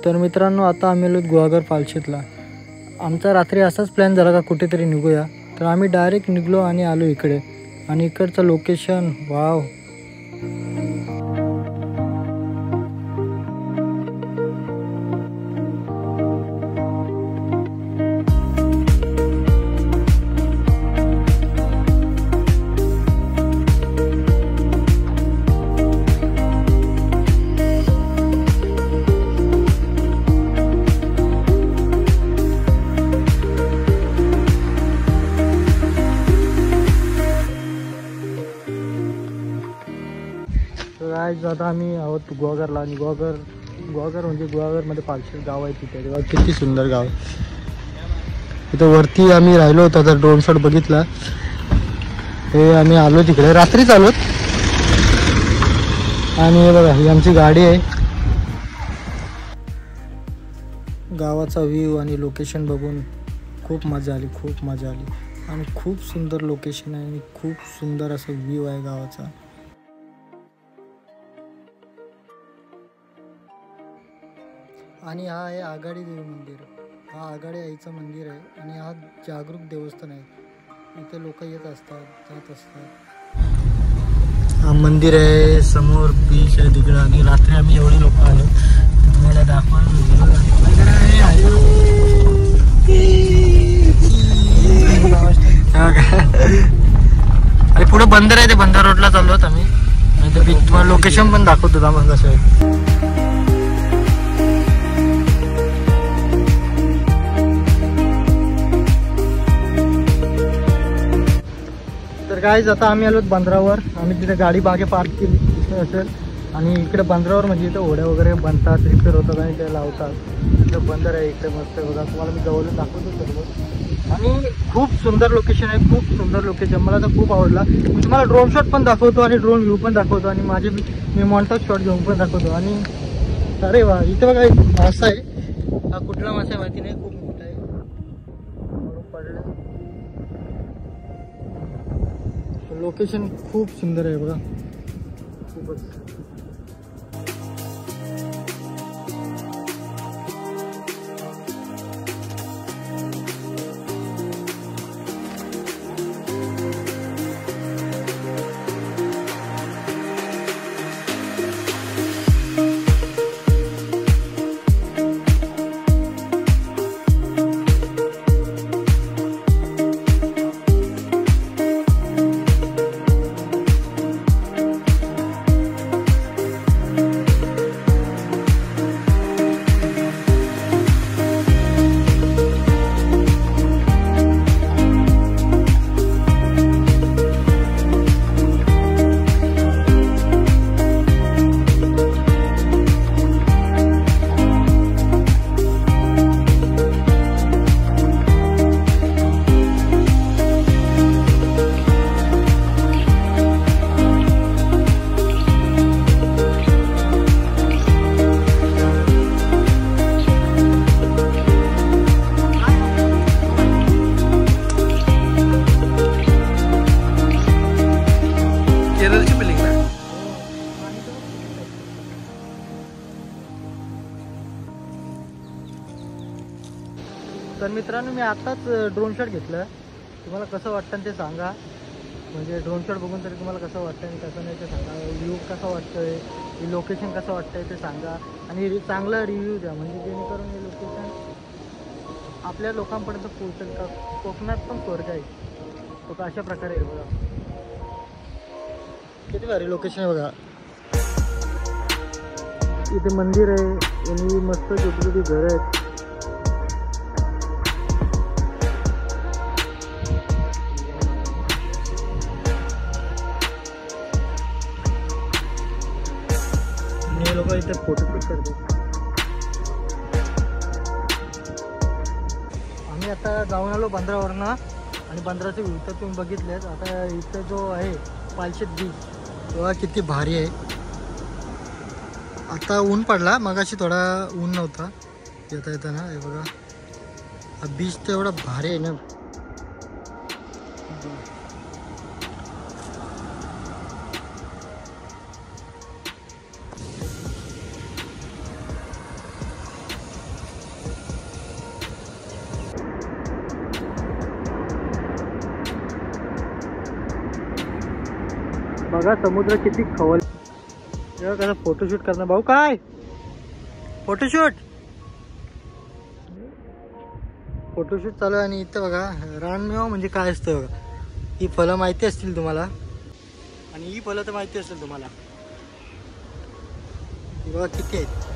तर मित्रांनो, आता आम्ही आलो गुहागर पालशेतला. आमचा रात्री असाच प्लॅन झाला का कुठेतरी निघूया, तर आम्ही डायरेक्ट निघलो आणि आलो इकडे. आणि इकडचं लोकेशन वाव. आता आम्ही आहोत गुहागरला. आणि गुहागर म्हणजे गुहागरमध्ये पालशेत गाव आहे. तिथे किती सुंदर गाव. तिथं वरती आम्ही राहिलो होतो, तर ड्रोन शॉट बघितला. हे आम्ही आलो तिकडे रात्रीच आलोत. आणि हे बघा, ही आमची गाडी आहे. गावाचा व्ह्यू आणि लोकेशन बघून खूप मजा आली, खूप मजा आली. आणि खूप सुंदर लोकेशन आहे आणि खूप सुंदर असं व्ह्यू आहे गावाचा. आणि हा आहे आघाडी देवी मंदिर. हा आघाडी आईचं मंदिर आहे आणि हा जागरूक देवस्थान आहे. इथे लोक येत असतात, जात असतात. हा मंदिर आहे, समोर बीच आहे तिकडं. आणि रात्री आम्ही एवढे लोक आलो, तुम्हाला दाखवून. आणि पुढे बंदर आहे, ते बंदर रोडला चाललो आहोत आम्ही. आणि ते बीच तुम्हाला लोकेशन पण दाखवतो मग कसं आहे. तर गाईज, आता आम्ही आलो बंदरावर. आम्ही तिथे गाडी मागे पार्क केली असेल. आणि इकडे बंदरावर म्हणजे इथं होड्या वगैरे बनतात, रिपेअर होतात आणि ते लावतात. इथं बंदर आहे इकडे मस्त बघा. तुम्हाला मी जवळून दाखवतो सर्व. आणि खूप सुंदर लोकेशन आहे, खूप सुंदर लोकेशन. मला तर खूप आवडला. मी तुम्हाला ड्रोन शॉट पण दाखवतो आणि ड्रोन व्ह्यू पण दाखवतो. आणि मी मॉन्टाज शॉट घेऊन पण दाखवतो. आणि अरे वा, इथे बघा एक मासा आहे. हा कुठला मासा आहे माहिती नाही, खूप मोठा आहे. पडला. लोकेशन खूप सुंदर आहे बघा, खूपच. तर मित्रांनो, मी आत्ताच ड्रोन शॉट घेतलं. तुम्हाला कसं वाटतं ते सांगा. म्हणजे ड्रोन शॉट बघून तरी तुम्हाला कसं वाटतं आणि कसं नाही ते सांगा. व्ह्यू कसा वाटतोय, हे लोकेशन कसं वाटतंय ते सांगा. आणि चांगला रिव्ह्यू द्या, म्हणजे जेणेकरून हे लोकेशन आपल्या लोकांपर्यंत पोहोचेल. का कोकणात पण स्वर्ग आहे तो, अशा प्रकारे आहे बघा. किती भारी लोकेशन आहे बघा. इथे मंदिर आहे आणि मस्त छोटी छोटी घरं आहेत. लोक इथे फोटोशूट करतात. आम्ही आता जाऊन आलो बंदरावरनं. आणि बंदराचे व्ह्यू तर तुम्ही बघितलेच. आता इथे जो आहे पालशेत बीच, तेव्हा किती भारी आहे. आता ऊन पडला, मगाशी थोडा ऊन नव्हता. येता येताना हे बघा, हा बीच तर एवढा भारी आहे ना. बघा समुद्र किती खवल. तेव्हा कसं फोटोशूट करणार भाऊ. काय फोटोशूट फोटोशूट चालू आहे. आणि इथं बघा रानमेवा म्हणजे काय असतं बघा. ही फळं माहिती असतील तुम्हाला आणि ही फळं तर माहिती असेल तुम्हाला. बघा किती आहेत.